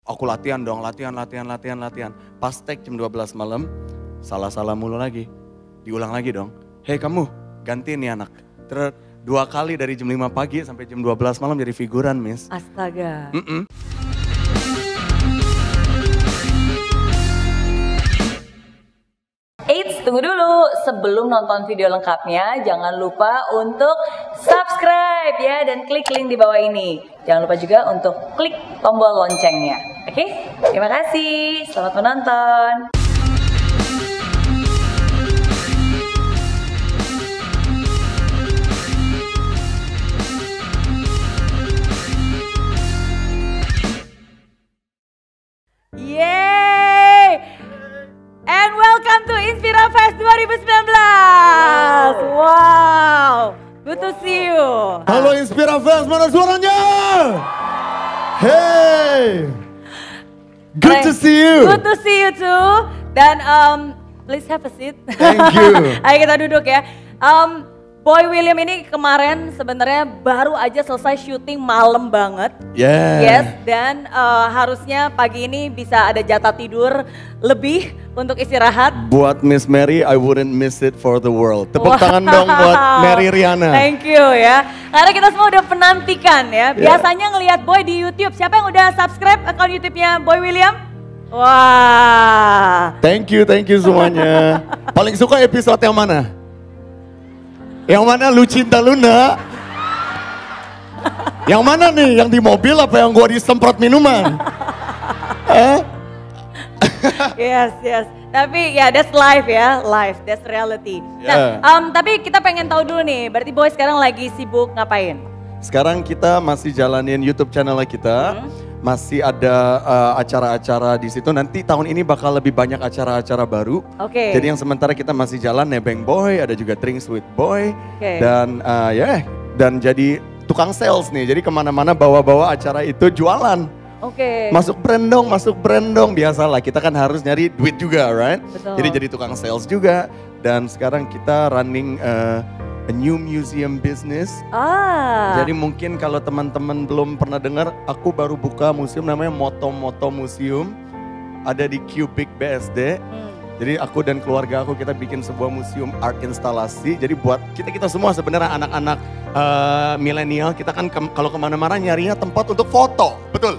Aku latihan dong, latihan. Pas take jam 12 malam, salah mulu lagi. Diulang lagi dong. Hei kamu, gantiin nih anak. Terus 2 kali dari jam 5 pagi sampai jam 12 malam jadi figuran, Miss. Astaga. Eits, tunggu dulu. Sebelum nonton video lengkapnya, jangan lupa untuk subscribe ya dan klik link di bawah ini. Jangan lupa juga untuk klik tombol loncengnya. Oke? Terima kasih. Selamat menonton. Yeay! And welcome to Inspira Fest 2019. Wow, good to see you. Halo Inspira Fest, mana suaranya? Hey, good to see you. Good to see you too. Dan please have a seat. Thank you. Ayo kita duduk ya. Boy William ini kemarin sebenarnya baru aja selesai syuting malam banget. Yeah. Yes, dan harusnya pagi ini bisa ada jatah tidur lebih untuk istirahat. Buat Miss Mary, I wouldn't miss it for the world. Tepuk tangan dong buat Mary Riana. Thank you ya. Karena kita semua udah penantikan ya. Biasanya ngelihat Boy di YouTube. Siapa yang udah subscribe akun YouTube-nya Boy William? Wah. Thank you semuanya. Paling suka episode yang mana? Yang mana Lu Cinta Luna? Yang mana nih? Yang di mobil apa yang gua disemprot minuman? Yes. Tapi ya that's life ya, life, that's reality. Yeah. Nah, tapi kita pengen tahu dulu nih, berarti Boy sekarang lagi sibuk ngapain? Sekarang kita masih jalanin YouTube channel kita. Masih ada acara-acara di situ. Nanti tahun ini bakal lebih banyak acara-acara baru. Oke. Jadi yang sementara kita masih jalan Nebeng Boy, ada juga Drinks with Boy. Oke. Dan dan jadi tukang sales nih. Jadi kemana-mana bawa-bawa acara itu jualan. Oke. Masuk brand dong. Biasalah kita kan harus nyari duit juga, right? Betul. Jadi tukang sales juga. Dan sekarang kita running a new museum business. Jadi mungkin kalau teman-teman belum pernah dengar, aku baru buka museum namanya Moto Museum. Ada di Cubic BSD. Jadi aku dan keluarga aku kita bikin sebuah museum art instalasi. Jadi buat kita semua sebenarnya anak-anak milenial, kita kan kalau kemana-mana nyarinya tempat untuk foto, betul?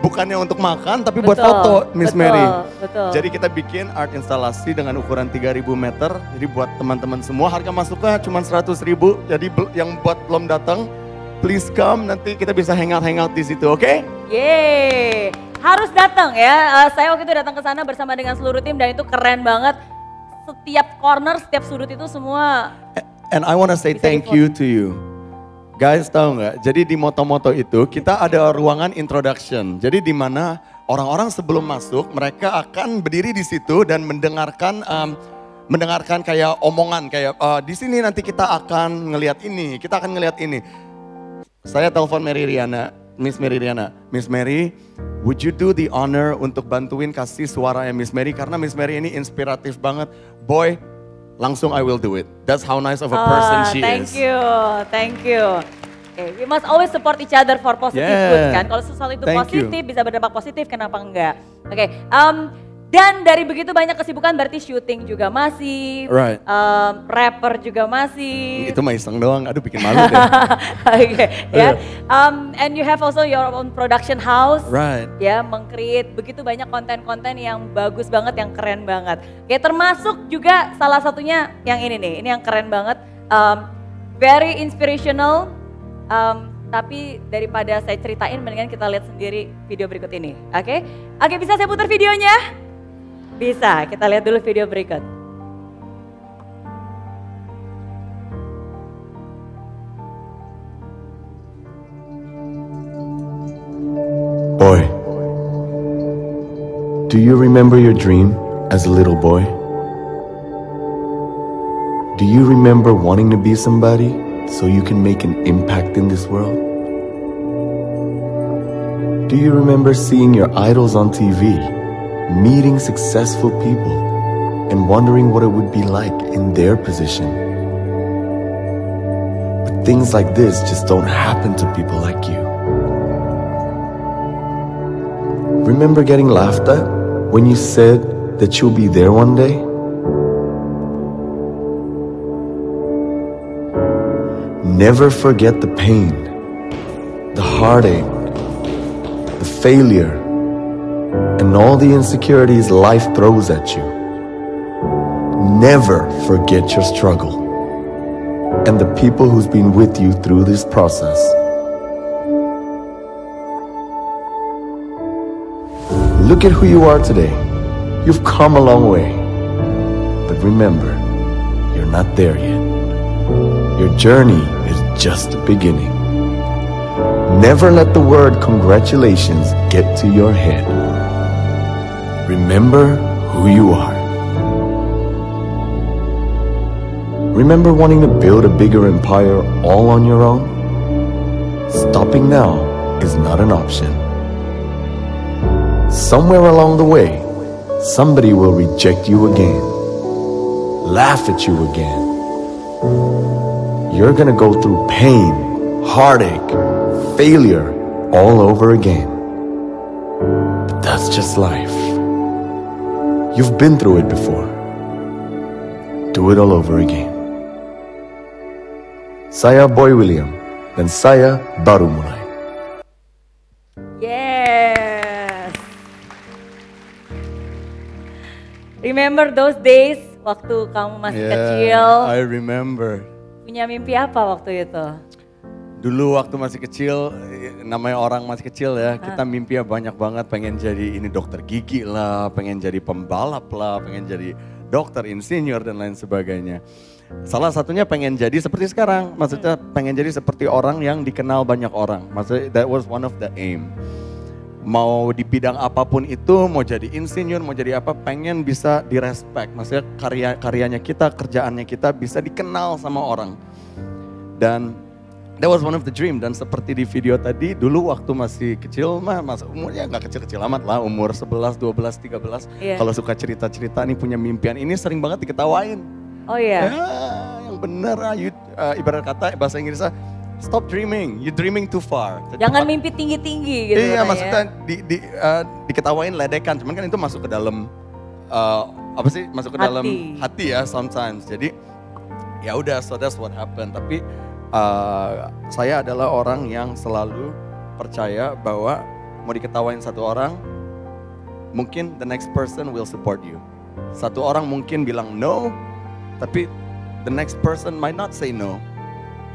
Bukannya untuk makan tapi buat foto, Miss Mary. Betul. Jadi kita bikin art instalasi dengan ukuran 3.000 meter. Jadi buat teman-teman semua harga masuknya cuma 100.000. Jadi yang buat belum datang, please come, nanti kita bisa hangout di situ, oke? Yeay, harus datang ya. Saya waktu itu datang ke sana bersama dengan seluruh tim dan itu keren banget. Setiap corner, setiap sudut itu semua. And I wanna say thank you to you. Guys, tahu nggak? Jadi di Moto itu kita ada ruangan introduction. Jadi di mana orang-orang sebelum masuk mereka akan berdiri di situ dan mendengarkan kayak omongan kayak di sini nanti kita akan ngelihat ini, kita akan ngelihat ini. Saya telepon Miss Mary, would you do the honor untuk bantuin kasih suaranya Miss Mary karena Miss Mary ini inspiratif banget. Boy, langsung I will do it. That's how nice of a person she is. Thank you. Okay, we must always support each other for positive goods kan. Kalau sesuatu itu positif, bisa berdampak positif, kenapa enggak? Oke, dan dari begitu banyak kesibukan berarti syuting juga masih, right. Rapper juga masih. Itu mah iseng doang, aduh bikin malu deh. Okay, ya. And you have also your own production house. Right. Ya, meng-create begitu banyak konten-konten yang bagus banget, yang keren banget. Kayak termasuk juga salah satunya yang ini nih, ini yang keren banget. Very inspirational, tapi daripada saya ceritain mendingan kita lihat sendiri video berikut ini. Oke, bisa saya putar videonya? Bisa, kita lihat dulu video berikut. Boy, do you remember your dream as a little boy? Do you remember wanting to be somebody so you can make an impact in this world? Do you remember seeing your idols on TV, meeting successful people, and wondering what it would be like in their position? But things like this just don't happen to people like you. Remember getting laughed at when you said that you'll be there one day? Never forget the pain, the heartache, the failure, and all the insecurities life throws at you. Never forget your struggle and the people who's been with you through this process. Look at who you are today. You've come a long way. But remember, you're not there yet. Your journey is just beginning. Never let the word congratulations get to your head. Remember who you are. Remember wanting to build a bigger empire all on your own? Stopping now is not an option. Somewhere along the way, somebody will reject you again, laugh at you again. You're gonna go through pain, heartache, failure all over again. But that's just life. You've been through it before. Do it all over again. Saya Boy William dan saya baru mulai. Yes. Remember those days waktu kamu masih kecil? I remember. Punya mimpi apa waktu itu? Dulu waktu masih kecil, namanya orang masih kecil ya, kita mimpinya banyak banget, pengen jadi ini dokter gigi lah, pengen jadi pembalap lah, pengen jadi dokter, insinyur dan lain sebagainya. Salah satunya pengen jadi seperti sekarang, maksudnya pengen jadi seperti orang yang dikenal banyak orang, maksudnya that was one of the aim. Mau di bidang apapun itu, mau jadi insinyur, mau jadi apa, pengen bisa direspek, maksudnya karyanya kita, kerjaannya kita bisa dikenal sama orang. Dan that was one of the dream, dan seperti di video tadi, dulu waktu masih kecil mah, umurnya gak kecil-kecil amat lah, umur 11, 12, 13. Kalau suka cerita-cerita nih punya mimpian, ini sering banget diketawain. Oh iya? Ya, yang bener, ibarat kata bahasa Inggrisnya, stop dreaming, you dreaming too far. Jangan mimpi tinggi-tinggi gitu. Iya, maksudnya diketawain, ledekan, cuman kan itu masuk ke dalam, masuk ke dalam hati ya sometimes. Jadi ya udah, so that's what happened. Tapi saya adalah orang yang selalu percaya bahwa mau diketawain satu orang, mungkin the next person will support you. Satu orang mungkin bilang no, tapi the next person might not say no,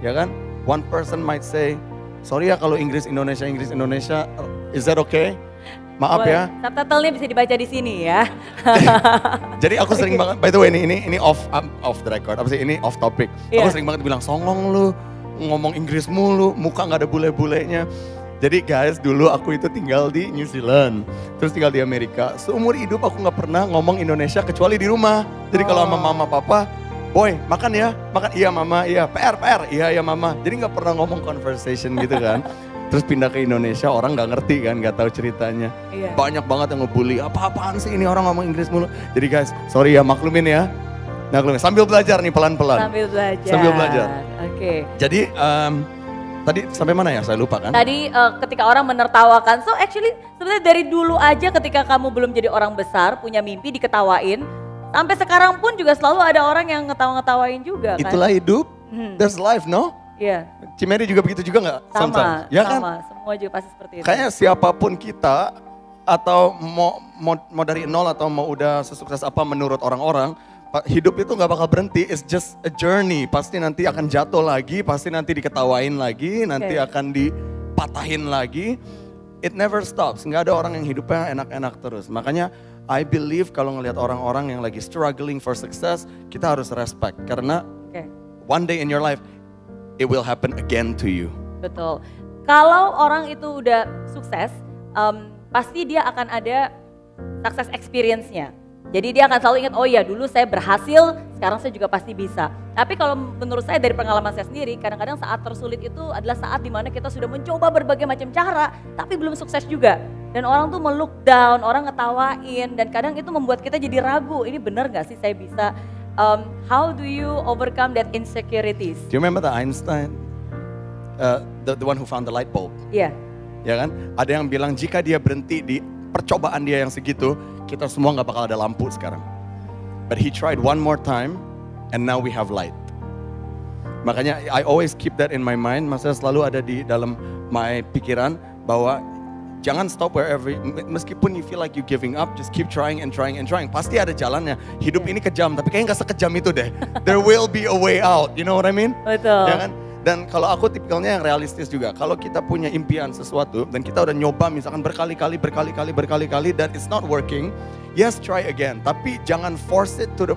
ya kan? One person might say, sorry ya kalau Inggris Indonesia, is that okay? Maaf ya. Subtitlenya bisa dibaca di sini ya. Jadi aku sering banget, by the way ini off the record, ini off topic. Aku sering banget bilang, songong lu, ngomong Inggris mulu, muka gak ada bule-bulenya. Jadi guys, dulu aku itu tinggal di New Zealand, terus tinggal di Amerika. Seumur hidup aku gak pernah ngomong Indonesia kecuali di rumah. Jadi kalau sama mama papa, boy makan ya, makan, iya mama, iya, PR, iya mama. Jadi gak pernah ngomong conversation gitu kan. Terus pindah ke Indonesia, orang gak ngerti kan, gak tahu ceritanya. Banyak banget yang ngebully, apa-apaan sih ini orang ngomong Inggris mulu. Jadi guys, sorry ya, maklumin ya. Sambil belajar nih pelan-pelan. Sambil belajar. Oke. Jadi tadi sampai mana ya, saya lupa kan. Tadi ketika orang menertawakan, so actually sebenarnya dari dulu aja ketika kamu belum jadi orang besar, punya mimpi diketawain. Sampai sekarang pun juga selalu ada orang yang ngetawain juga kan. Itulah hidup, that's life no? Iya. Cimeri juga begitu juga gak? Sama, ya kan? Semua juga pasti seperti itu. Kayaknya siapapun kita, atau mau dari nol atau mau udah sesukses apa menurut orang-orang, hidup itu gak bakal berhenti, it's just a journey. Pasti nanti akan jatuh lagi, pasti nanti diketawain lagi, nanti akan dipatahin lagi. It never stops, gak ada orang yang hidupnya enak-enak terus. Makanya I believe kalau ngelihat orang-orang yang lagi struggling for success, kita harus respect. Karena one day in your life, it will happen again to you. Betul. Kalau orang itu udah sukses, pasti dia akan ada success experience-nya. Jadi dia akan selalu ingat, oh iya dulu saya berhasil, sekarang saya juga pasti bisa. Tapi kalau menurut saya dari pengalaman saya sendiri, kadang-kadang saat tersulit itu adalah saat dimana kita sudah mencoba berbagai macam cara, tapi belum sukses juga. Dan orang tuh melook down, orang ngetawain, dan kadang itu membuat kita jadi ragu, ini benar gak sih saya bisa? How do you overcome that insecurities? Do you remember the Einstein? The one who found the light bulb? Iya. Ya kan? Ada yang bilang jika dia berhenti di percobaan dia yang segitu, kita semua nggak bakal ada lampu sekarang. But he tried one more time, and now we have light. Makanya I always keep that in my mind, maksudnya selalu ada di dalam my pikiran bahwa jangan stop wherever, meskipun you feel like you giving up, just keep trying and trying and trying. Pasti ada jalannya. Hidup ini kejam, tapi kayaknya gak sekejam itu deh. There will be a way out, you know what I mean? Betul. Ya kan? Dan kalau aku tipikalnya yang realistis juga. Kalau kita punya impian sesuatu, dan kita udah nyoba misalkan berkali-kali, dan it's not working, yes try again. Tapi jangan force it to the,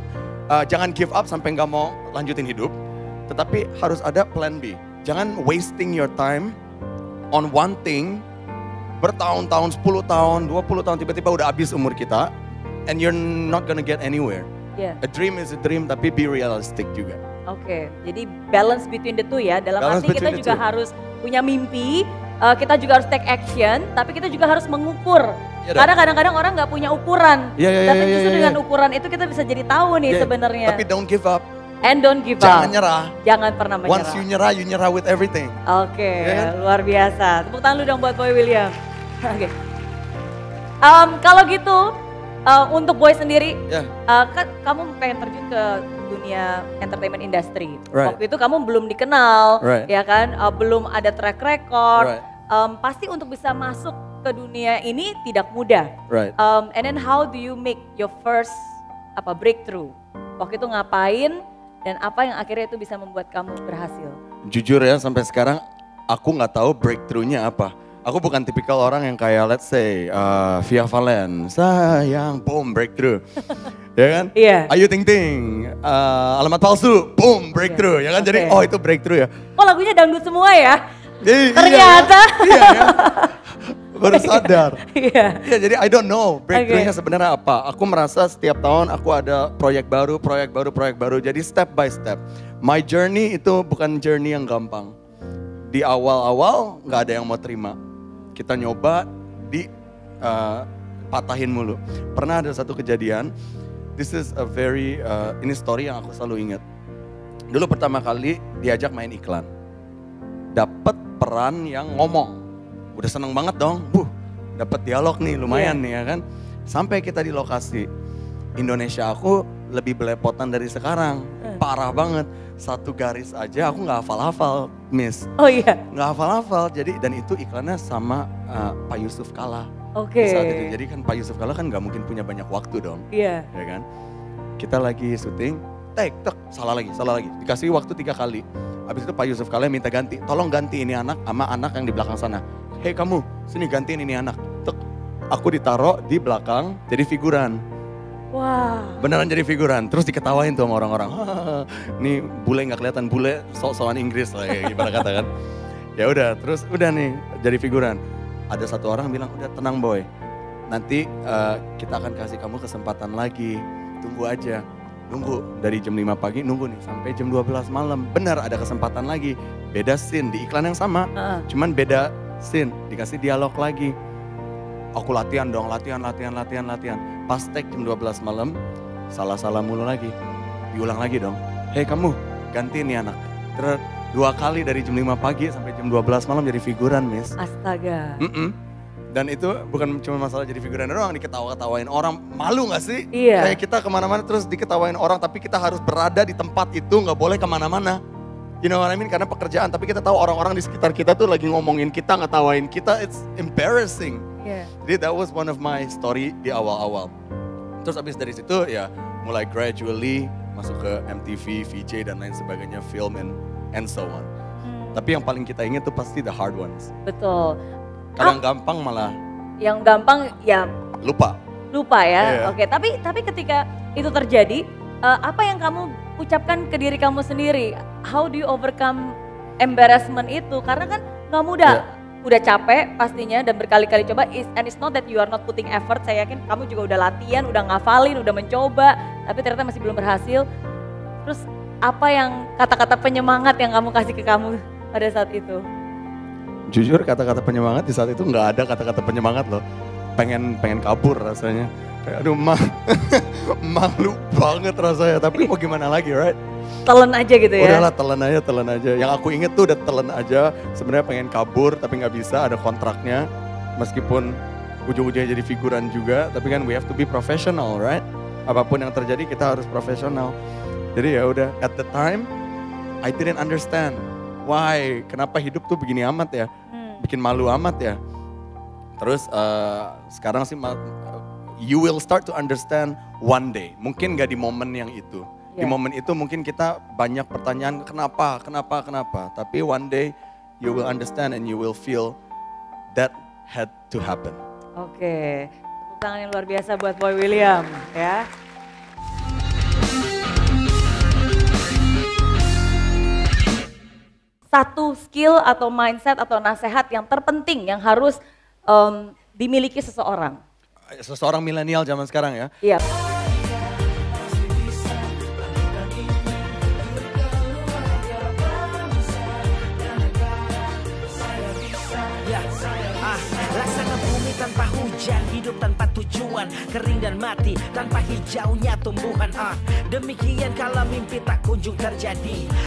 jangan give up sampai gak mau lanjutin hidup. Tetapi harus ada plan B. Jangan wasting your time on one thing, bertahun-tahun, 10 tahun, 20 tahun, tiba-tiba udah habis umur kita, and you're not gonna get anywhere. Yeah. A dream is a dream, tapi be realistic juga. Oke, jadi balance between the two ya, dalam Balance arti kita between the juga two. harus punya mimpi, kita juga harus take action, tapi kita juga harus mengukur. Iya, Karena kadang-kadang orang nggak punya ukuran, Iya, tapi justru iya. dengan ukuran itu kita bisa jadi tahu nih Yeah, sebenarnya. Tapi don't give up, And don't give jangan up. nyerah. Jangan pernah menyerah. Once you nyerah with everything. Oke, Ya kan? luar biasa. Tepuk tangan lu dong buat Boy William. Oke. Kalau gitu, untuk Boy sendiri, Ya. kan kamu pengen terjun ke dunia entertainment industry. Right. Waktu itu kamu belum dikenal, Right. ya kan? Belum ada track record. Right. Pasti untuk bisa masuk ke dunia ini tidak mudah. Right. And then how do you make your first breakthrough? Waktu itu ngapain dan apa yang akhirnya itu bisa membuat kamu berhasil? Jujur ya, sampai sekarang aku nggak tahu breakthrough-nya apa. Aku bukan tipikal orang yang kayak let's say Via Valen, sayang, boom, breakthrough. Ya kan? Iya. Ayu Ting Ting, alamat palsu, boom, breakthrough. Ya kan? Jadi Oke. itu breakthrough ya. Oh lagunya dangdut semua ya? Jadi, Ternyata. Iya ya. Baru sadar. Iya. Iya, jadi I don't know breakthrough-nya sebenarnya apa. Aku merasa setiap tahun aku ada proyek baru. Jadi step by step. My journey itu bukan journey yang gampang. Di awal-awal nggak ada yang mau terima. Kita nyoba patahin mulu. Pernah ada satu kejadian. This is a very, ini story yang aku selalu ingat. Dulu pertama kali diajak main iklan. Dapat peran yang ngomong. Udah seneng banget dong, dapat dialog nih lumayan nih ya kan. Sampai kita di lokasi, Indonesia aku lebih belepotan dari sekarang, parah banget. Satu garis aja aku nggak hafal-hafal, Miss. Oh iya. Nggak hafal-hafal, jadi dan itu iklannya sama Pak Yusuf Kalla. Oke. Di saat itu. Jadi kan Pak Yusuf Kalla kan nggak mungkin punya banyak waktu dong, Iya. ya kan. Kita lagi syuting, salah lagi. Dikasih waktu 3 kali. Habis itu Pak Yusuf Kalla minta ganti, tolong ganti ini anak sama anak yang di belakang sana. Hei kamu, sini gantiin ini anak. Tek, aku ditaruh di belakang jadi figuran. Wah. Beneran jadi figuran, terus diketawain tuh sama orang-orang. Nih bule nggak kelihatan, bule sok-sokan Inggris lah ya gimana kata kan. Ya udah, terus udah nih jadi figuran. Ada satu orang bilang, udah tenang boy. Nanti kita akan kasih kamu kesempatan lagi, tunggu aja. Nunggu dari jam 5 pagi, nunggu nih sampai jam 12 malam. Benar ada kesempatan lagi, beda scene di iklan yang sama. Cuman beda scene, dikasih dialog lagi. Aku latihan dong, latihan. Pas take jam 12 malam, salah mulu lagi. Diulang lagi dong. Hei kamu, gantiin nih anak. Terus 2 kali dari jam 5 pagi sampai jam 12 malam jadi figuran, Miss. Astaga. Dan itu bukan cuma masalah jadi figuran doang, diketawain orang. Malu gak sih? Iya. Kayak kita kemana-mana terus diketawain orang, tapi kita harus berada di tempat itu, gak boleh kemana-mana. You know what I mean? Karena pekerjaan, tapi kita tahu orang-orang di sekitar kita tuh lagi ngomongin kita, ngetawain kita, it's embarrassing. Iya. Jadi that was one of my story di awal-awal. Terus abis dari situ ya mulai gradually masuk ke MTV, VJ dan lain sebagainya, film and so on. Tapi yang paling kita ingat tuh pasti the hard ones. Betul. Kalau yang gampang malah Yang gampang ya lupa. ya. Iya. Oke, tapi ketika itu terjadi, apa yang kamu ucapkan ke diri kamu sendiri? How do you overcome embarrassment itu? Karena kan nggak mudah. Iya. Udah capek pastinya dan berkali-kali coba. And it's not that you are not putting effort. Saya yakin kamu juga udah latihan, udah ngafalin, udah mencoba. Tapi ternyata masih belum berhasil. Terus apa yang kata-kata penyemangat yang kamu kasih ke kamu pada saat itu? Jujur kata-kata penyemangat di saat itu nggak ada kata-kata penyemangat loh. Pengen kabur rasanya. Kayak aduh malu banget rasanya. Tapi mau gimana lagi, right? Telan aja gitu ya? Udahlah telan aja. Yang aku inget tuh udah telan aja. Sebenarnya pengen kabur tapi nggak bisa, ada kontraknya. Meskipun ujung-ujungnya jadi figuran juga, tapi kan we have to be professional, right? Apapun yang terjadi kita harus profesional. Jadi ya udah, at the time I didn't understand why, kenapa hidup tuh begini amat ya, bikin malu amat ya. Terus sekarang sih you will start to understand one day, mungkin gak di momen yang itu. Di momen itu mungkin kita banyak pertanyaan kenapa. Tapi one day you will understand and you will feel that had to happen. Oke, tepuk tangan yang luar biasa buat Boy William ya. Satu skill atau mindset atau nasihat yang terpenting yang harus dimiliki seseorang. Seseorang milenial zaman sekarang ya. Iya. Laksana bumi tanpa hujan, hidup tanpa tujuan, kering dan mati tanpa hijaunya tumbuhan. Demikian kalau mimpi tak kunjung terjadi.